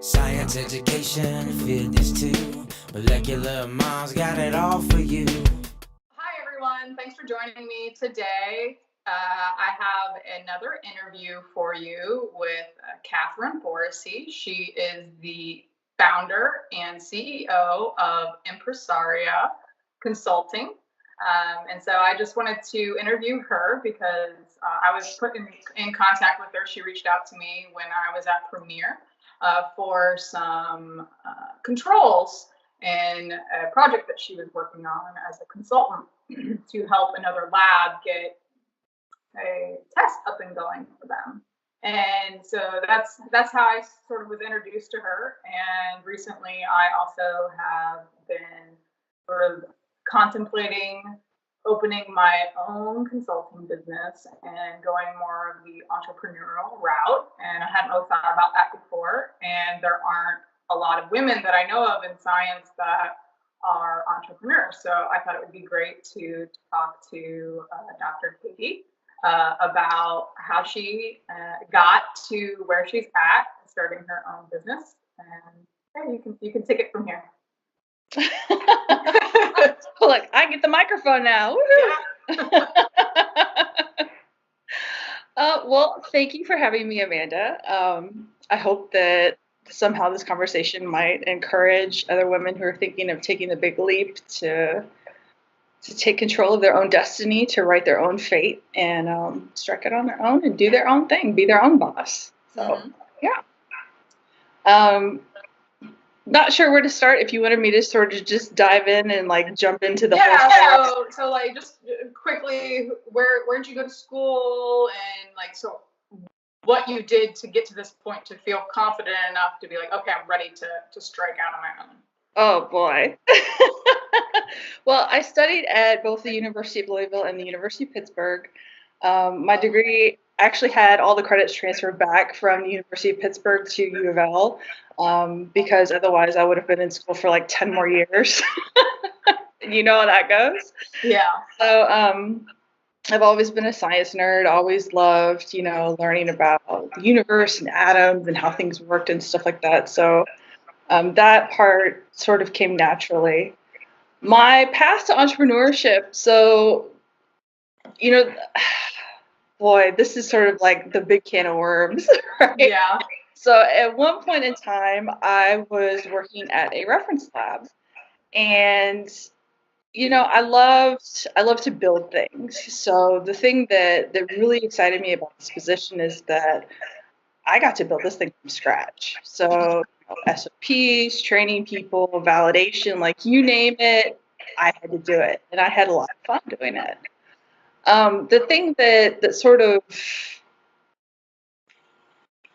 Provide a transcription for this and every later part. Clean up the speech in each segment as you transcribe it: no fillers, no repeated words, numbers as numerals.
Science education, fitness too. Molecular Mom's got it all for you. Hi, everyone. Thanks for joining me today. I have another interview for you with Katherine Bourcy. She is the founder and CEO of Empresaria Consulting. And so I just wanted to interview her because I was put in contact with her. She reached out to me when I was at Premier for some controls in a project that she was working on as a consultant to help another lab get a test up and going for them. And so that's how I sort of was introduced to her. And recently, I also have been sort of contemplating opening my own consulting business and going more of the entrepreneurial route. And I hadn't really thought about that before. And there aren't a lot of women that I know of in science that are entrepreneurs. So I thought it would be great to talk to Dr. Katie about how she got to where she's at, starting her own business. And yeah, you can take it from here. Look, I get the microphone now. Yeah. Well, thank you for having me, Amanda. I hope that somehow this conversation might encourage other women who are thinking of taking the big leap to take control of their own destiny, to write their own fate, and strike it on their own and do their own thing, be their own boss. So, yeah. Not sure where to start. If you wanted me to sort of just dive in and like jump into the whole so like just quickly, where'd you go to school, and like so what you did to get to this point to feel confident enough to be like, okay, I'm ready to strike out on my own. Oh boy. Well, I studied at both the University of Louisville and the University of Pittsburgh. My degree actually had all the credits transferred back from the University of Pittsburgh to U of L, because otherwise I would have been in school for like 10 more years. You know how that goes? Yeah. So I've always been a science nerd, always loved, learning about the universe and atoms and how things worked and stuff like that. So that part sort of came naturally. My path to entrepreneurship, so, boy, this is sort of like the big can of worms, right? Yeah. So at one point in time, I was working at a reference lab, and I love to build things. So the thing that really excited me about this position is that I got to build this thing from scratch. So SOPs, training people, validation, like you name it, I had to do it, and I had a lot of fun doing it. The thing that sort of,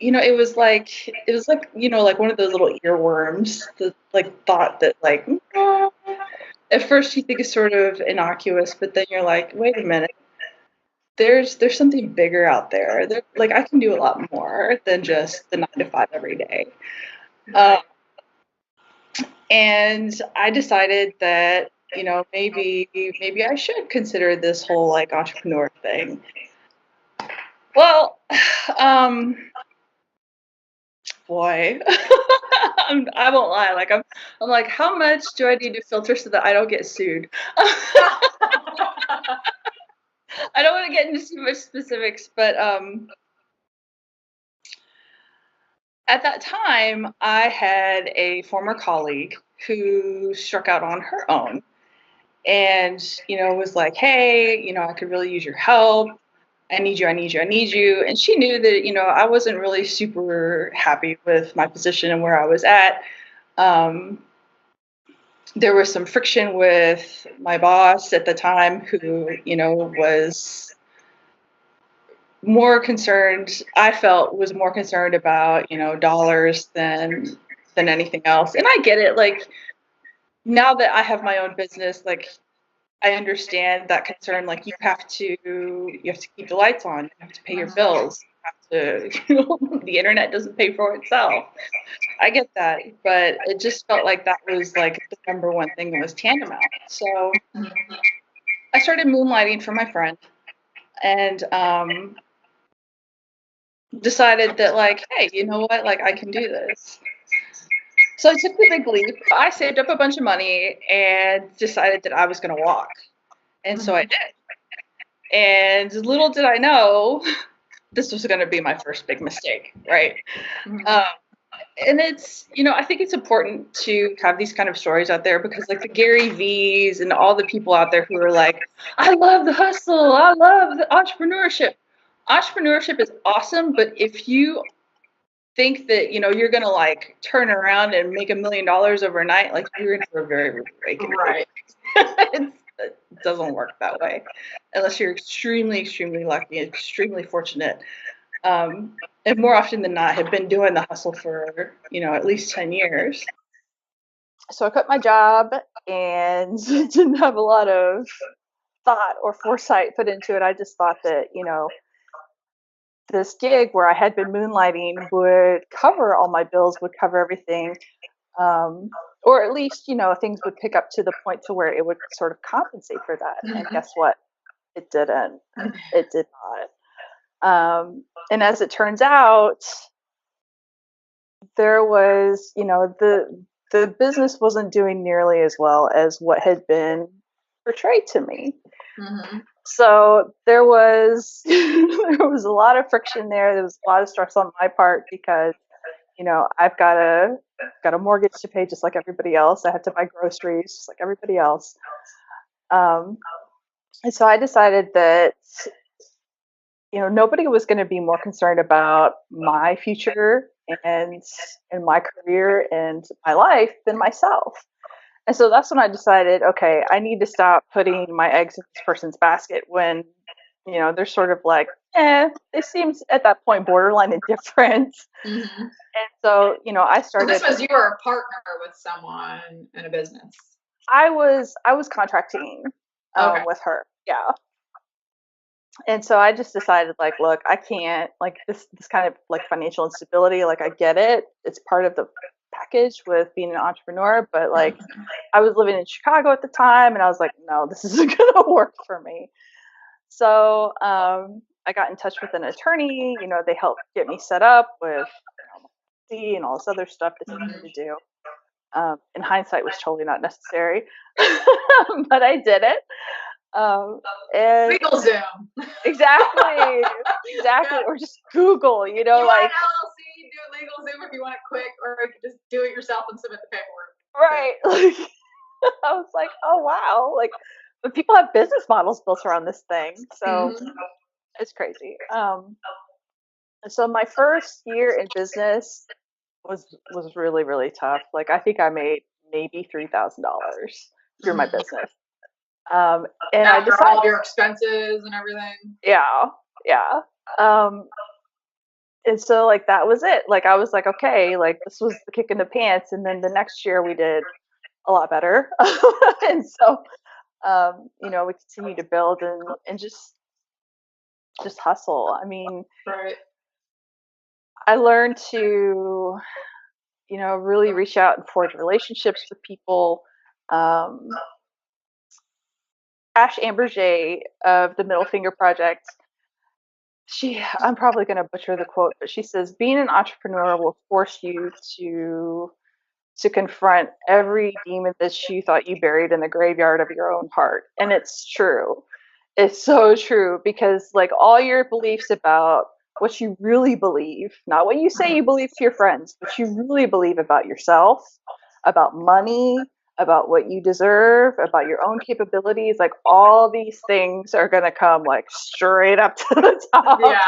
it was like like one of those little earworms, the like thought that like, at first you think it's sort of innocuous, but then you're like, wait a minute, there's something bigger out there. Like I can do a lot more than just the 9 to 5 every day. And I decided that, maybe I should consider this whole like entrepreneur thing. Well, boy, I won't lie. Like I'm like, how much do I need to filter so that I don't get sued? I don't want to get into too much specifics, but at that time, I had a former colleague who struck out on her own and, was like, hey, I could really use your help. I need you. And she knew that, I wasn't really super happy with my position and where I was at. There was some friction with my boss at the time who, was more concerned, I felt was more concerned about, dollars than anything else. And I get it. Like now that I have my own business, like I understand that concern. Like you have to keep the lights on, you have to pay your bills, you have to, the internet doesn't pay for itself. I get that, but it just felt like that was like the number one thing that was tantamount. So I started moonlighting for my friend, and decided that like, hey, you know what, like I can do this. So I took the big leap. I saved up a bunch of money and decided that I was going to walk. And so I did. And little did I know, this was going to be my first big mistake, right? And it's, I think it's important to have these kind of stories out there because, like, the Gary V's and all the people out there who are like, I love the hustle, I love the entrepreneurship. Entrepreneurship is awesome, but if you think that, you're going to, like, turn around and make $1 million overnight, like, you're in for a very rude awakening. Right. It doesn't work that way unless you're extremely, extremely lucky, extremely fortunate. And more often than not, have been doing the hustle for, at least 10 years. So I quit my job and didn't have a lot of thought or foresight put into it. I just thought that, this gig where I had been moonlighting would cover all my bills, would cover everything. Or at least, things would pick up to the point to where it would sort of compensate for that. And guess what? It didn't. It did not. And as it turns out, there was, the business wasn't doing nearly as well as what had been portrayed to me. So there was there was a lot of friction there. There was a lot of stress on my part because, I've got a mortgage to pay just like everybody else. I had to buy groceries just like everybody else. And so I decided that, nobody was going to be more concerned about my future and my career and my life than myself. And so that's when I decided, okay, I need to stop putting my eggs in this person's basket when, they're sort of like, it seems at that point borderline indifferent. And so, I started. So this was, you were a partner with someone in a business. I was contracting with her. Yeah. And so I just decided, like, look, I can't, like, this kind of, like, financial instability, like, I get it. It's part of the package with being an entrepreneur, but, like, I was living in Chicago at the time, and I was like, no, this isn't going to work for me. So I got in touch with an attorney. They helped get me set up with and all this other stuff that they needed to do. In hindsight, was totally not necessary, but I did it. And Legal Zoom. Exactly. Yeah. Or just Google, You like want an LLC, do a legal Zoom if you want it quick, or you can just do it yourself and submit the paperwork. right. Like, I was like, oh wow, like, but people have business models built around this thing, so it's crazy. So my first year in business was really, really tough. Like, I think I made maybe $3,000 through my business. And after I decided, all of your expenses and everything. yeah. And so, like, that was it. Like, I was like, okay, like, this was the kick in the pants. And then the next year we did a lot better. And so, we continued to build and just hustle. I mean, Right. I learned to, really reach out and forge relationships with people. Ash Amberjay of the Middle Finger Project, I'm probably going to butcher the quote, but she says, being an entrepreneur will force you to confront every demon that you thought you buried in the graveyard of your own heart. And it's true. It's so true, because, like, all your beliefs about what you really believe, not what you say you believe to your friends, but you really believe about yourself, about money, about what you deserve, about your own capabilities, like, all these things are going to come, like, straight up to the top. Yeah.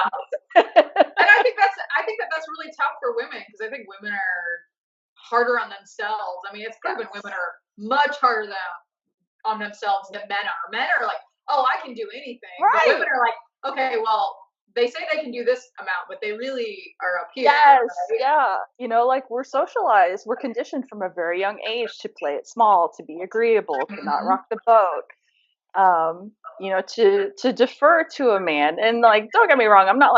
And I think that's really tough for women, because I think women are harder on themselves. I mean, it's proven women are much harder on themselves than men are. Men are like, oh, I can do anything. Right. But women are like, okay, well, they say they can do this amount, but they really are up here. Yes, right? yeah. Like, we're socialized, we're conditioned from a very young age to play it small, to be agreeable, to not rock the boat, to defer to a man. And, like, don't get me wrong, I'm not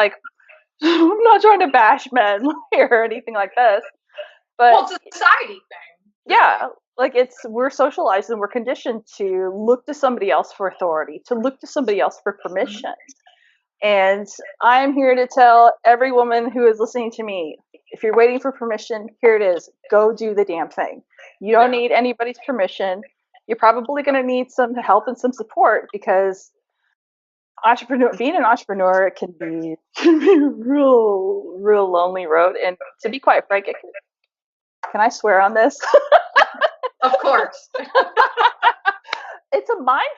trying to bash men or anything like this. But well, it's a society thing. Yeah, like, we're socialized and we're conditioned to look to somebody else for authority, to look to somebody else for permission. And I'm here to tell every woman who is listening to me, if you're waiting for permission, here it is. Go do the damn thing. You don't need anybody's permission. You're probably going to need some help and some support because being an entrepreneur can be a real lonely road. And to be quite frank, can I swear on this? Of course. It's a mind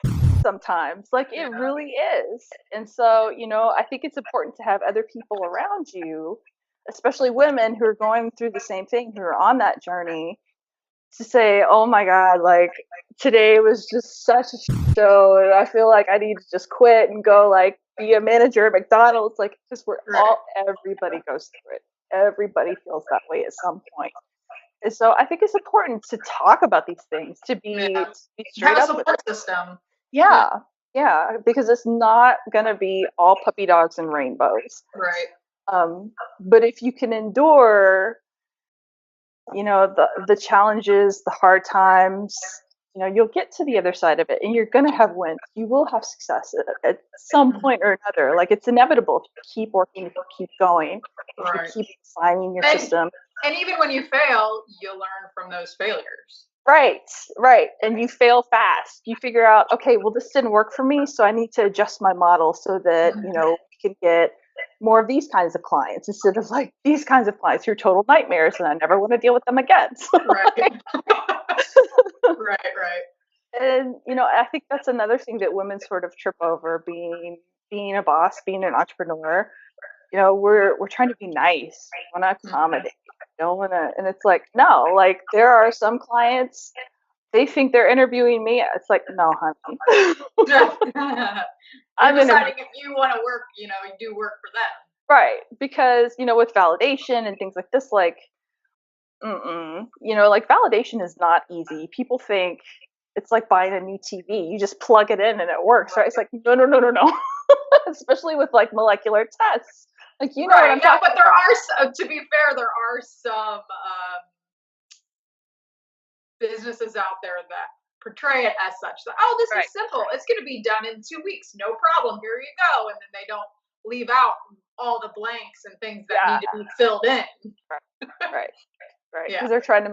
sometimes, like it really is. And so, I think it's important to have other people around you, especially women who are going through the same thing, who are on that journey, to say, oh my God, like today was just such a show and I feel like I need to just quit and go like be a manager at McDonald's, like, because everybody goes through it. Everybody feels that way at some point. And so I think it's important to talk about these things, to be straight have a up support system. Yeah, because it's not gonna be all puppy dogs and rainbows. Right. But if you can endure, the challenges, the hard times, you'll get to the other side of it, and you're gonna have wins. You will have success at some point or another. Like it's inevitable if you keep working, if you keep going, if you keep refining your system. And even when you fail, you'll learn from those failures. Right. And you fail fast. You figure out, okay, well, this didn't work for me, so I need to adjust my model so that, we can get more of these kinds of clients instead of like these kinds of clients who are total nightmares and I never want to deal with them again. Right. Right. And, I think that's another thing that women sort of trip over, being a boss, being an entrepreneur. We're trying to be nice. We want to accommodate. Don't want to, and it's like, no, like there are some clients, they think they're interviewing me. It's like, no, honey. I'm deciding if you want to work, you do work for them. Right. Because, with validation and things like this, like, like validation is not easy. People think it's like buying a new TV. You just plug it in and it works, right? It's like, no. Especially with like molecular tests. Like, what I'm talking but there are, to be fair, there are some businesses out there that portray it as such that, this is simple. It's going to be done in 2 weeks. No problem. Here you go. And then they don't leave out all the blanks and things that need to be filled in. Right. Because they're trying to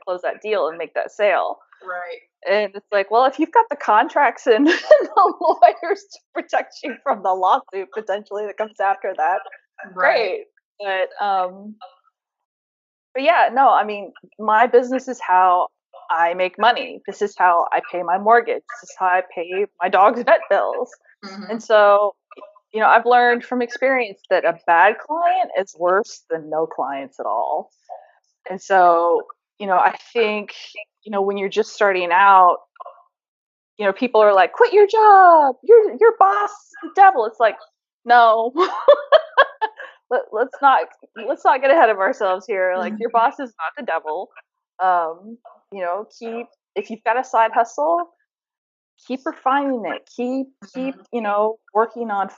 close that deal and make that sale. Right. And it's like, well, if you've got the contracts and the lawyers to protect you from the lawsuit potentially that comes after that, great. But yeah, no, I mean, my business is how I make money. This is how I pay my mortgage. This is how I pay my dog's vet bills. And so, I've learned from experience that a bad client is worse than no clients at all. And so, I think, when you're just starting out, people are like, quit your job. Your boss is the devil. It's like, no, let's not get ahead of ourselves here. Like your boss is not the devil. If you've got a side hustle, keep refining it. Keep, working on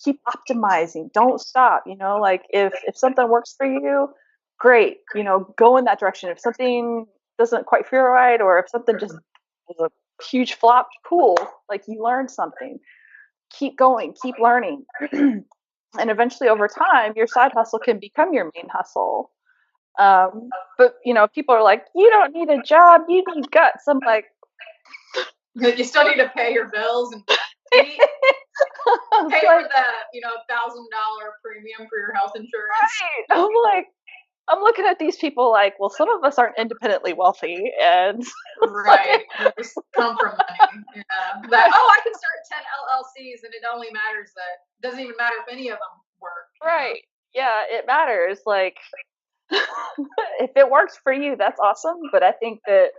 keep optimizing. Don't stop. Like if something works for you, great. Go in that direction. If something doesn't quite feel right, or if something just was a huge flop, cool. Like you learned something. Keep going. Keep learning. And eventually, over time, your side hustle can become your main hustle. But people are like, you don't need a job. You need guts. I'm like, you still need to pay your bills and pay for the $1,000 premium for your health insurance. Right. I'm looking at these people like, well, some of us aren't independently wealthy, and right, just come from money. Yeah. I can start 10 LLCs, and it only matters that doesn't even matter if any of them work. Right? Yeah, it matters. Like, if it works for you, that's awesome. But I think that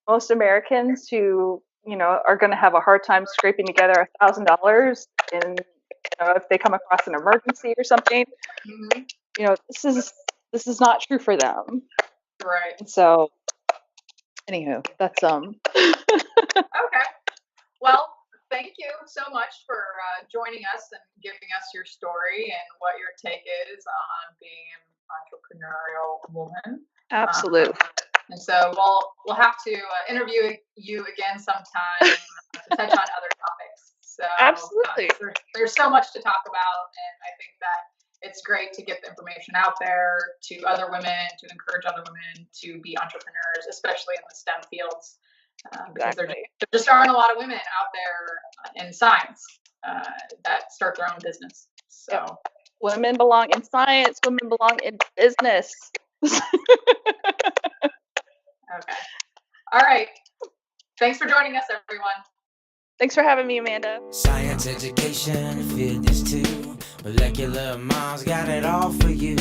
most Americans who are going to have a hard time scraping together $1,000, and if they come across an emergency or something, this is not true for them. Right. So, anywho, that's Okay. Well, thank you so much for joining us and giving us your story and what your take is on being an entrepreneurial woman. Absolutely. And so we'll have to interview you again sometime to touch on other topics. So absolutely, there's so much to talk about, and I think that it's great to get the information out there to other women, to encourage other women to be entrepreneurs, especially in the STEM fields, because there just aren't a lot of women out there in science that start their own business. So Yep. Women belong in science. Women belong in business. Okay. All right. Thanks for joining us, everyone. Thanks for having me, Amanda. Science education, fitness too. Molecular moms got it all for you.